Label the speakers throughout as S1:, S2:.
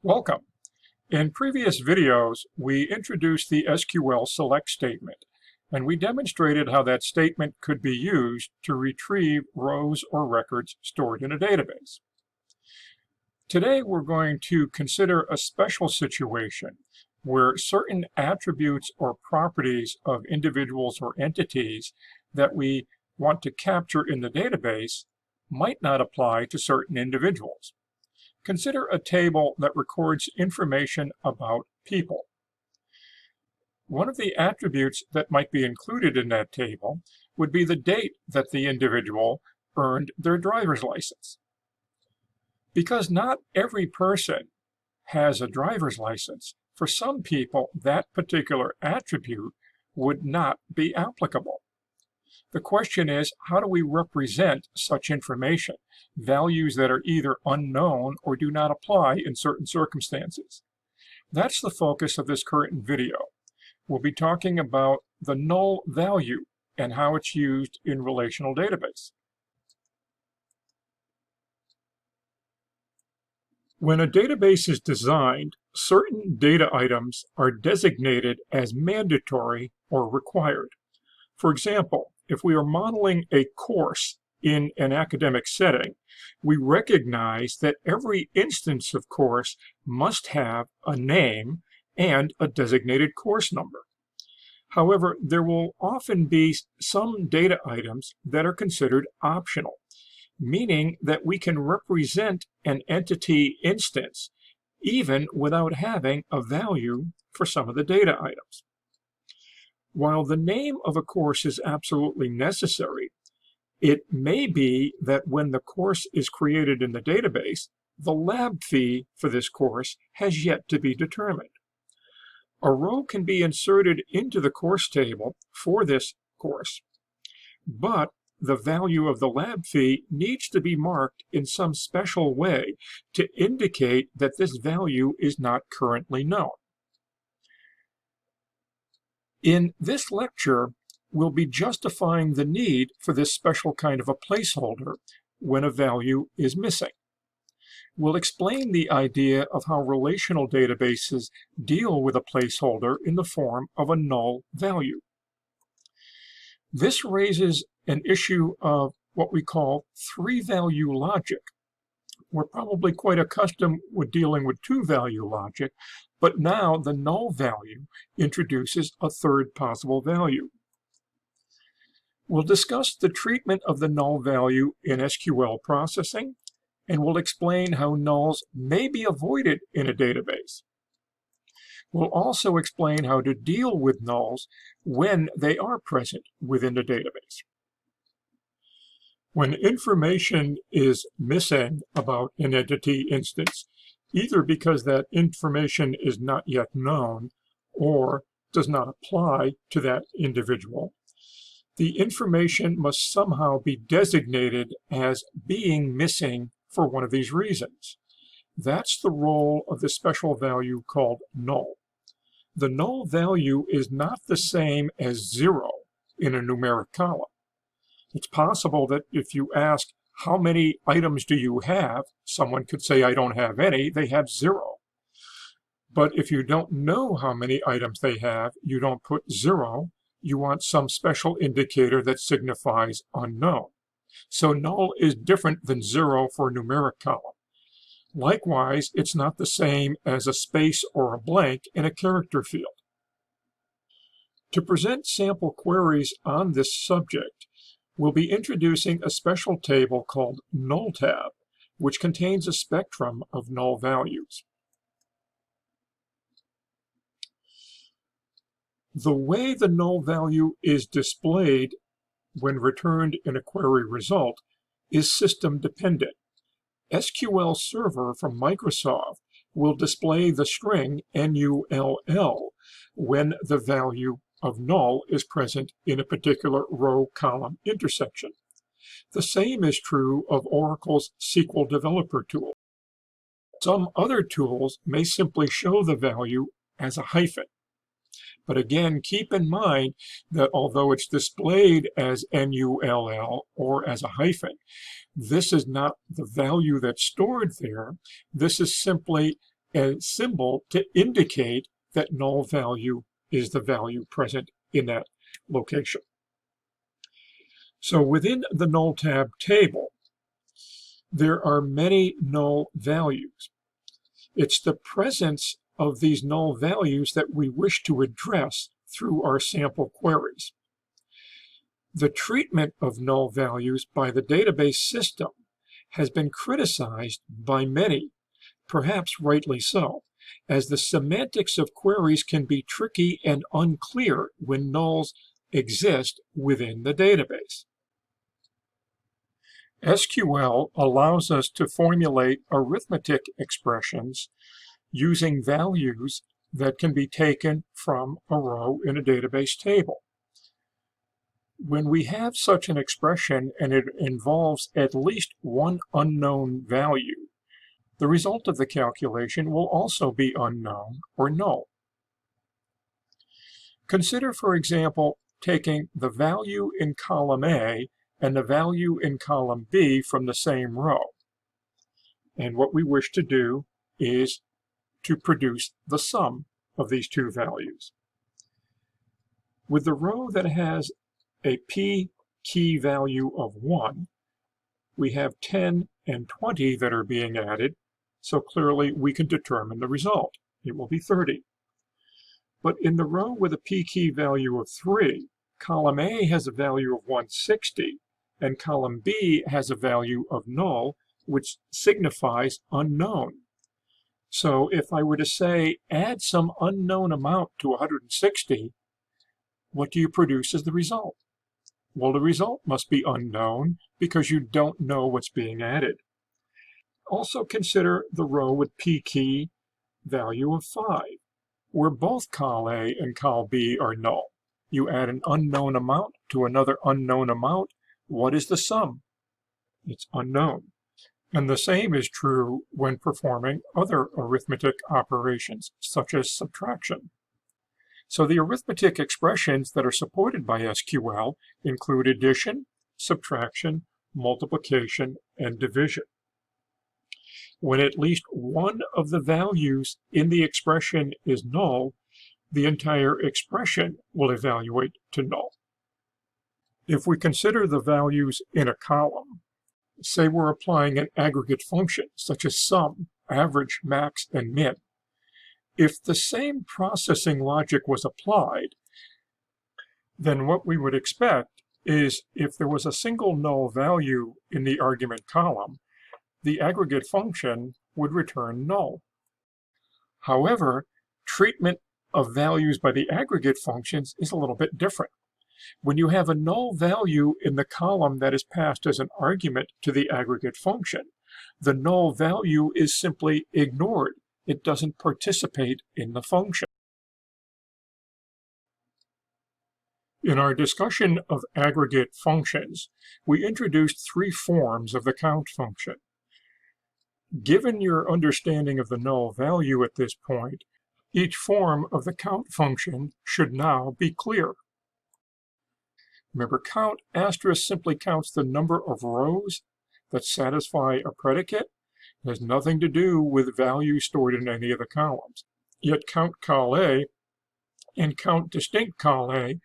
S1: Welcome. In previous videos, we introduced the SQL select statement, and we demonstrated how that statement could be used to retrieve rows or records stored in a database. Today, we're going to consider a special situation where certain attributes or properties of individuals or entities that we want to capture in the database might not apply to certain individuals. Consider a table that records information about people. One of the attributes that might be included in that table would be the date that the individual earned their driver's license. Because not every person has a driver's license, for some people that particular attribute would not be applicable. The question is, how do we represent such information, values that are either unknown or do not apply in certain circumstances? That's the focus of this current video. We'll be talking about the null value and how it's used in relational database. When a database is designed, certain data items are designated as mandatory or required. For example, if we are modeling a course in an academic setting, we recognize that every instance of course must have a name and a designated course number. However, there will often be some data items that are considered optional, meaning that we can represent an entity instance even without having a value for some of the data items. While the name of a course is absolutely necessary, it may be that when the course is created in the database, the lab fee for this course has yet to be determined. A row can be inserted into the course table for this course, but the value of the lab fee needs to be marked in some special way to indicate that this value is not currently known. In this lecture, we'll be justifying the need for this special kind of a placeholder when a value is missing. We'll explain the idea of how relational databases deal with a placeholder in the form of a null value. This raises an issue of what we call three-value logic. We're probably quite accustomed with dealing with two-value logic, but now the null value introduces a third possible value. We'll discuss the treatment of the null value in SQL processing, and we'll explain how nulls may be avoided in a database. We'll also explain how to deal with nulls when they are present within the database. When information is missing about an entity instance, either because that information is not yet known or does not apply to that individual, the information must somehow be designated as being missing for one of these reasons. That's the role of the special value called null. The null value is not the same as 0 in a numeric column. It's possible that if you ask, how many items do you have? Someone could say, I don't have any. They have 0. But if you don't know how many items they have, you don't put 0. You want some special indicator that signifies unknown. So null is different than 0 for a numeric column. Likewise, it's not the same as a space or a blank in a character field. To present sample queries on this subject, we'll be introducing a special table called NULLTAB, which contains a spectrum of null values. The way the null value is displayed when returned in a query result is system dependent. SQL Server from Microsoft will display the string NULL when the value of null is present in a particular row-column intersection. The same is true of Oracle's SQL Developer tool. Some other tools may simply show the value as a hyphen. But again, keep in mind that although it's displayed as NULL or as a hyphen, this is not the value that's stored there. This is simply a symbol to indicate that null value is the value present in that location. So within the NULLTAB table, there are many null values. It's the presence of these null values that we wish to address through our sample queries. The treatment of null values by the database system has been criticized by many, perhaps rightly so, as the semantics of queries can be tricky and unclear when nulls exist within the database. SQL allows us to formulate arithmetic expressions using values that can be taken from a row in a database table. When we have such an expression and it involves at least one unknown value, the result of the calculation will also be unknown or null. Consider, for example, taking the value in column A and the value in column B from the same row. And what we wish to do is to produce the sum of these two values. With the row that has a P key value of 1, we have 10 and 20 that are being added, so clearly we can determine the result. It will be 30. But in the row with a P key value of 3, column A has a value of 160, and column B has a value of null, which signifies unknown. So if I were to say, add some unknown amount to 160, what do you produce as the result? Well, the result must be unknown because you don't know what's being added. Also consider the row with P key value of 5, where both col A and col B are null. You add an unknown amount to another unknown amount. What is the sum? It's unknown. And the same is true when performing other arithmetic operations, such as subtraction. So the arithmetic expressions that are supported by SQL include addition, subtraction, multiplication, and division. When at least one of the values in the expression is null, the entire expression will evaluate to null. If we consider the values in a column, say we're applying an aggregate function, such as sum, average, max, and min. If the same processing logic was applied, then what we would expect is if there was a single null value in the argument column, the aggregate function would return null. However, treatment of values by the aggregate functions is a little bit different. When you have a null value in the column that is passed as an argument to the aggregate function, the null value is simply ignored. It doesn't participate in the function. In our discussion of aggregate functions, we introduced three forms of the count function. Given your understanding of the null value at this point, each form of the count function should now be clear. Remember, count asterisk simply counts the number of rows that satisfy a predicate. It has nothing to do with values stored in any of the columns. Yet count col A and count distinct col A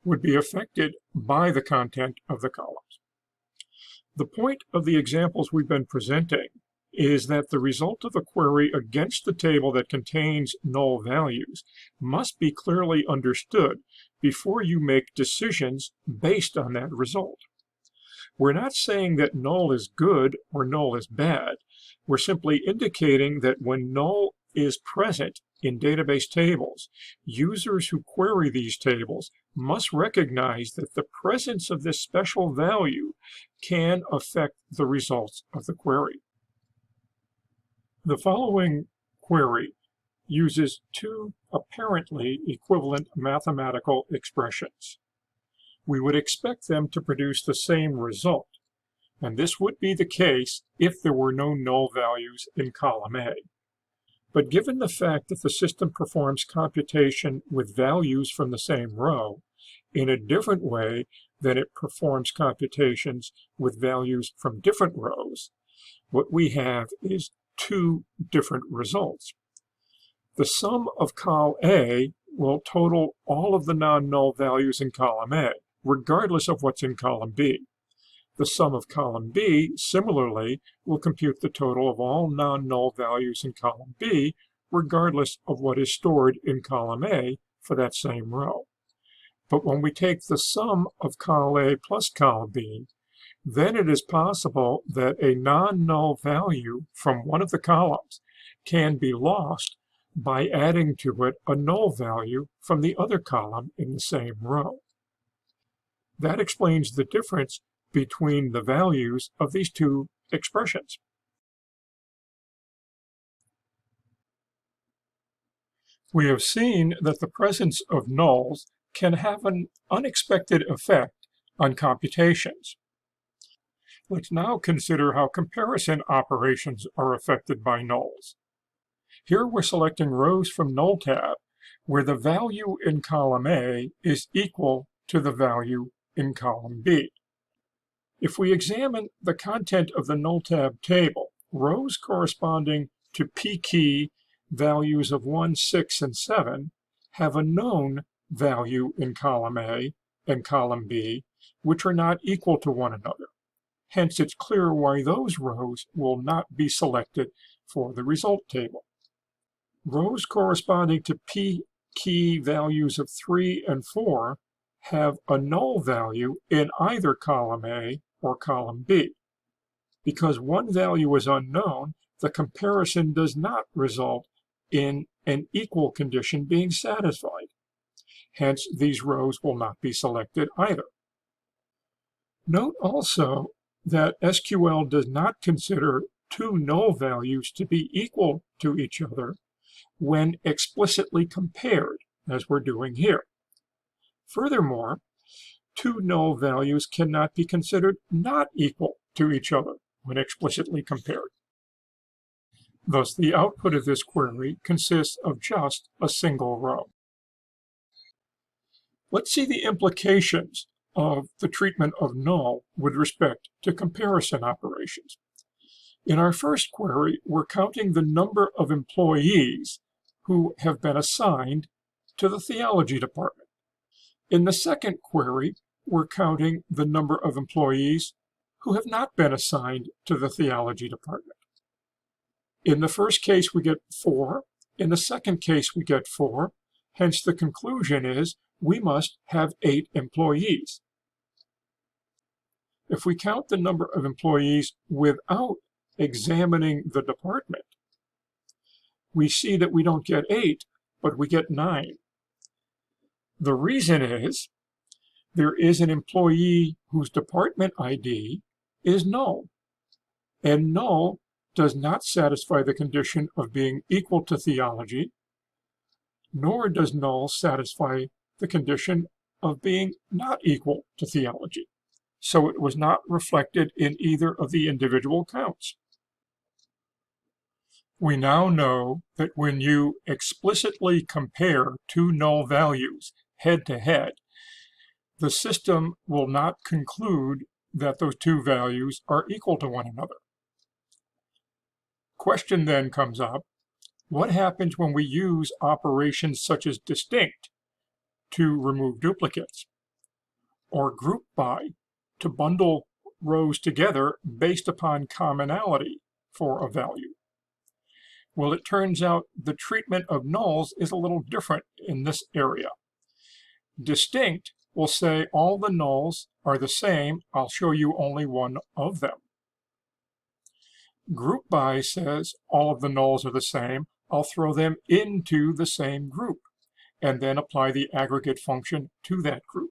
S1: would be affected by the content of the columns. The point of the examples we've been presenting is that the result of a query against the table that contains null values must be clearly understood before you make decisions based on that result. We're not saying that null is good or null is bad. We're simply indicating that when null is present in database tables, users who query these tables must recognize that the presence of this special value can affect the results of the query. The following query uses two apparently equivalent mathematical expressions. We would expect them to produce the same result, and this would be the case if there were no null values in column A. But given the fact that the system performs computation with values from the same row in a different way than it performs computations with values from different rows, what we have is two different results. The sum of col A will total all of the non-null values in column A, regardless of what's in column B. The sum of column B, similarly, will compute the total of all non-null values in column B, regardless of what is stored in column A for that same row. But when we take the sum of col A plus col B, then it is possible that a non-null value from one of the columns can be lost by adding to it a null value from the other column in the same row. That explains the difference between the values of these two expressions. We have seen that the presence of nulls can have an unexpected effect on computations. Let's now consider how comparison operations are affected by nulls. Here we're selecting rows from NULLTAB where the value in column A is equal to the value in column B. If we examine the content of the NULLTAB table, rows corresponding to P key values of 1, 6, and 7 have a known value in column A and column B, which are not equal to one another. Hence, it's clear why those rows will not be selected for the result table. Rows corresponding to P key values of 3 and 4 have a null value in either column A or column B. Because one value is unknown, the comparison does not result in an equal condition being satisfied. Hence, these rows will not be selected either. Note also that SQL does not consider two null values to be equal to each other when explicitly compared, as we're doing here. Furthermore, two null values cannot be considered not equal to each other when explicitly compared. Thus, the output of this query consists of just a single row. Let's see the implications of the treatment of null with respect to comparison operations. In our first query, we're counting the number of employees who have been assigned to the theology department. In the second query, we're counting the number of employees who have not been assigned to the theology department. In the first case, we get 4. In the second case, we get 4. Hence, the conclusion is we must have 8 employees. If we count the number of employees without examining the department, we see that we don't get 8, but we get 9. The reason is there is an employee whose department ID is null, and null does not satisfy the condition of being equal to theology, nor does null satisfy the condition of being not equal to theology. So it was not reflected in either of the individual counts. We now know that when you explicitly compare two null values head to head, the system will not conclude that those two values are equal to one another. Question then comes up, what happens when we use operations such as distinct to remove duplicates, or group by to bundle rows together based upon commonality for a value? Well, it turns out the treatment of nulls is a little different in this area. Distinct will say all the nulls are the same, I'll show you only one of them. Group by says all of the nulls are the same, I'll throw them into the same group, and then apply the aggregate function to that group.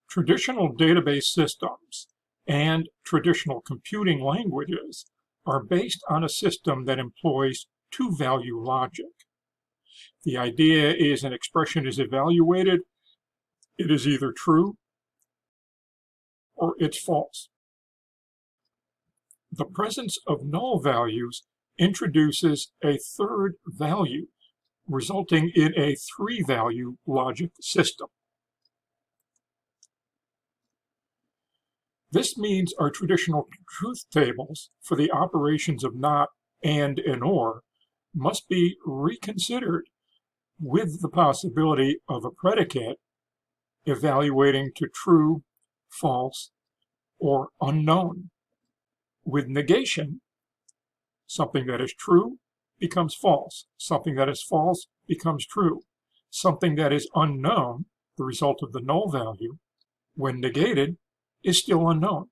S1: Traditional database systems and traditional computing languages are based on a system that employs two-value logic. The idea is an expression is evaluated, it is either true or it's false. The presence of null values introduces a third value, resulting in a three-value logic system. This means our traditional truth tables for the operations of not and or must be reconsidered with the possibility of a predicate evaluating to true, false, or unknown. With negation, something that is true becomes false. Something that is false becomes true. Something that is unknown, the result of the null value, when negated, is still unknown.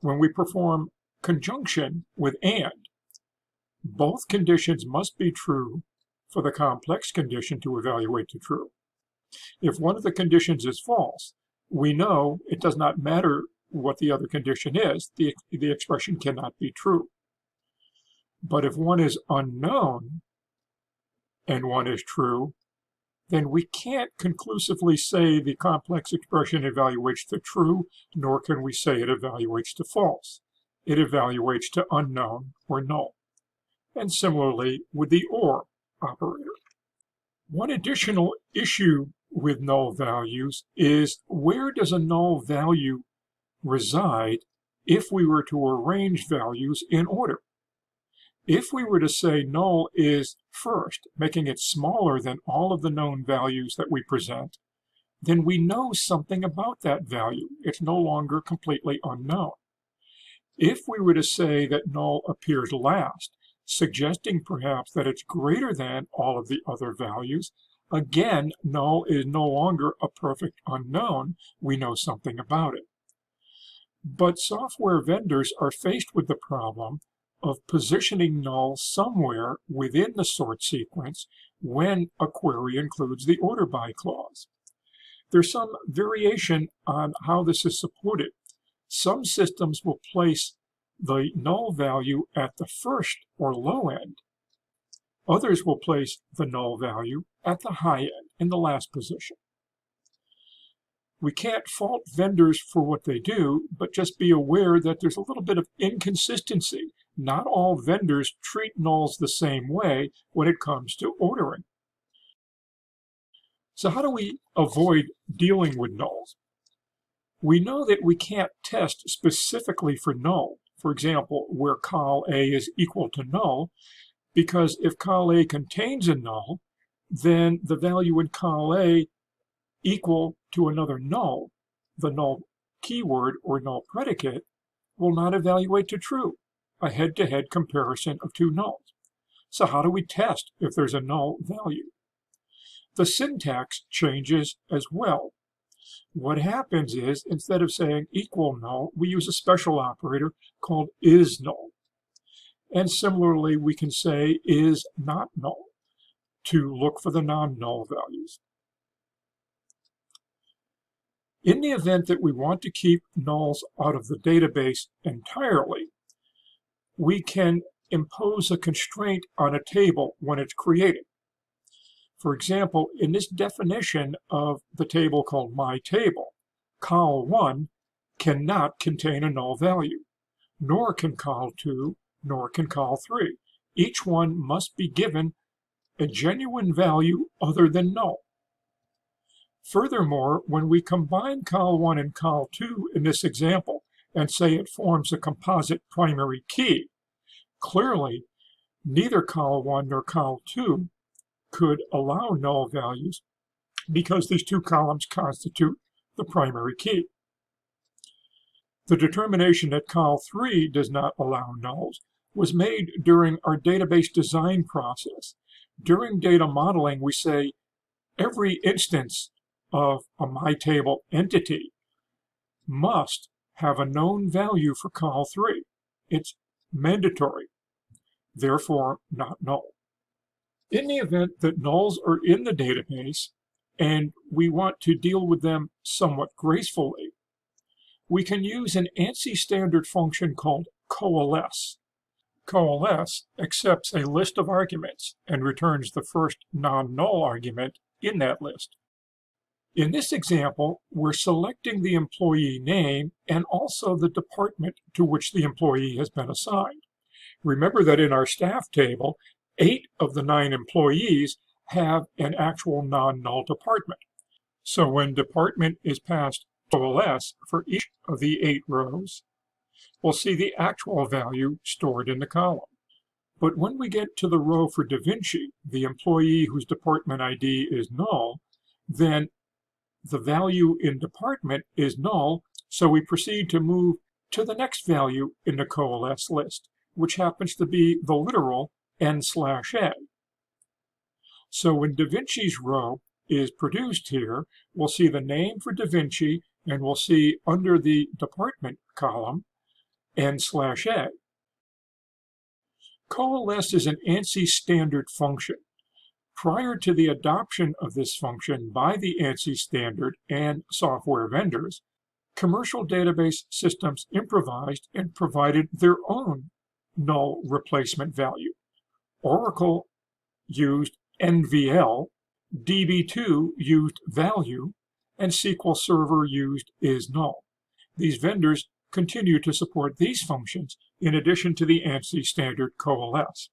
S1: When we perform conjunction with and, both conditions must be true for the complex condition to evaluate to true. If one of the conditions is false, we know it does not matter what the other condition is, the expression cannot be true. But if one is unknown and one is true, then we can't conclusively say the complex expression evaluates to true, nor can we say it evaluates to false. It evaluates to unknown or null. And similarly with the OR operator. One additional issue with null values is, where does a null value reside if we were to arrange values in order? If we were to say null is first, making it smaller than all of the known values that we present, then we know something about that value. It's no longer completely unknown. If we were to say that null appears last, suggesting perhaps that it's greater than all of the other values, again, null is no longer a perfect unknown. We know something about it. But software vendors are faced with the problem of positioning null somewhere within the sort sequence when a query includes the order by clause. There's some variation on how this is supported. Some systems will place the null value at the first or low end. Others will place the null value at the high end, in the last position. We can't fault vendors for what they do, but just be aware that there's a little bit of inconsistency. Not all vendors treat nulls the same way when it comes to ordering. So how do we avoid dealing with nulls? We know that we can't test specifically for null. For example, where col A is equal to null, because if col A contains a null, then the value in col A equal to another null, the null keyword or null predicate, will not evaluate to true, a head-to-head comparison of two nulls. So how do we test if there's a null value? The syntax changes as well. What happens is, instead of saying equal null, we use a special operator called is null. And similarly, we can say is not null to look for the non-null values. In the event that we want to keep nulls out of the database entirely, we can impose a constraint on a table when it's created. For example, in this definition of the table called myTable, col1 cannot contain a null value, nor can col2, nor can col3. Each one must be given a genuine value other than null. Furthermore, when we combine col1 and col2 in this example and say it forms a composite primary key, clearly neither col1 nor col2 could allow null values because these two columns constitute the primary key. The determination that col3 does not allow nulls was made during our database design process. During data modeling, we say every instance of a myTable entity must have a known value for col3. It's mandatory, therefore not null. In the event that nulls are in the database and we want to deal with them somewhat gracefully, we can use an ANSI standard function called COALESCE. COALESCE accepts a list of arguments and returns the first non-null argument in that list. In this example, we're selecting the employee name and also the department to which the employee has been assigned. Remember that in our staff table, 8 of the 9 employees have an actual non-null department. So when department is passed COALESCE for each of the 8 rows, we'll see the actual value stored in the column. But when we get to the row for Da Vinci, the employee whose department ID is null, then the value in department is null, so we proceed to move to the next value in the COALESCE list, which happens to be the literal n/a. So when Da Vinci's row is produced here, we'll see the name for Da Vinci, and we'll see under the department column n/a. COALESCE is an ANSI standard function. Prior to the adoption of this function by the ANSI standard and software vendors, commercial database systems improvised and provided their own null replacement value. Oracle used NVL, DB2 used value, and SQL Server used isNull. These vendors continue to support these functions in addition to the ANSI standard COALESCE.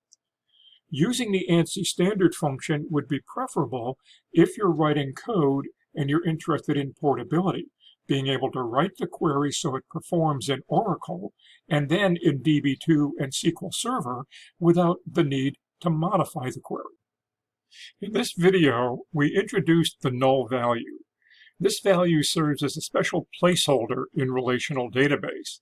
S1: Using the ANSI standard function would be preferable if you're writing code and you're interested in portability, being able to write the query so it performs in Oracle and then in DB2 and SQL Server without the need to modify the query. In this video, we introduced the null value. This value serves as a special placeholder in relational database.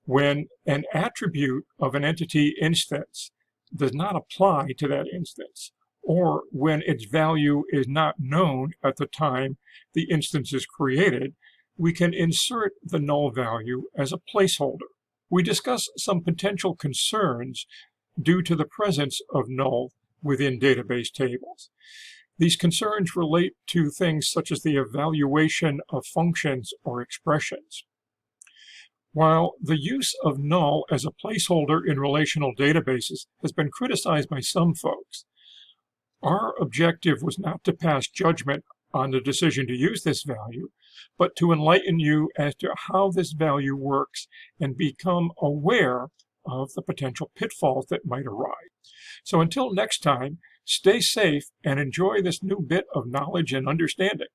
S1: When an attribute of an entity instance does not apply to that instance, or when its value is not known at the time the instance is created, we can insert the null value as a placeholder. We discuss some potential concerns due to the presence of null within database tables. These concerns relate to things such as the evaluation of functions or expressions. While the use of null as a placeholder in relational databases has been criticized by some folks, our objective was not to pass judgment on the decision to use this value, but to enlighten you as to how this value works and become aware of the potential pitfalls that might arise. So until next time, stay safe and enjoy this new bit of knowledge and understanding.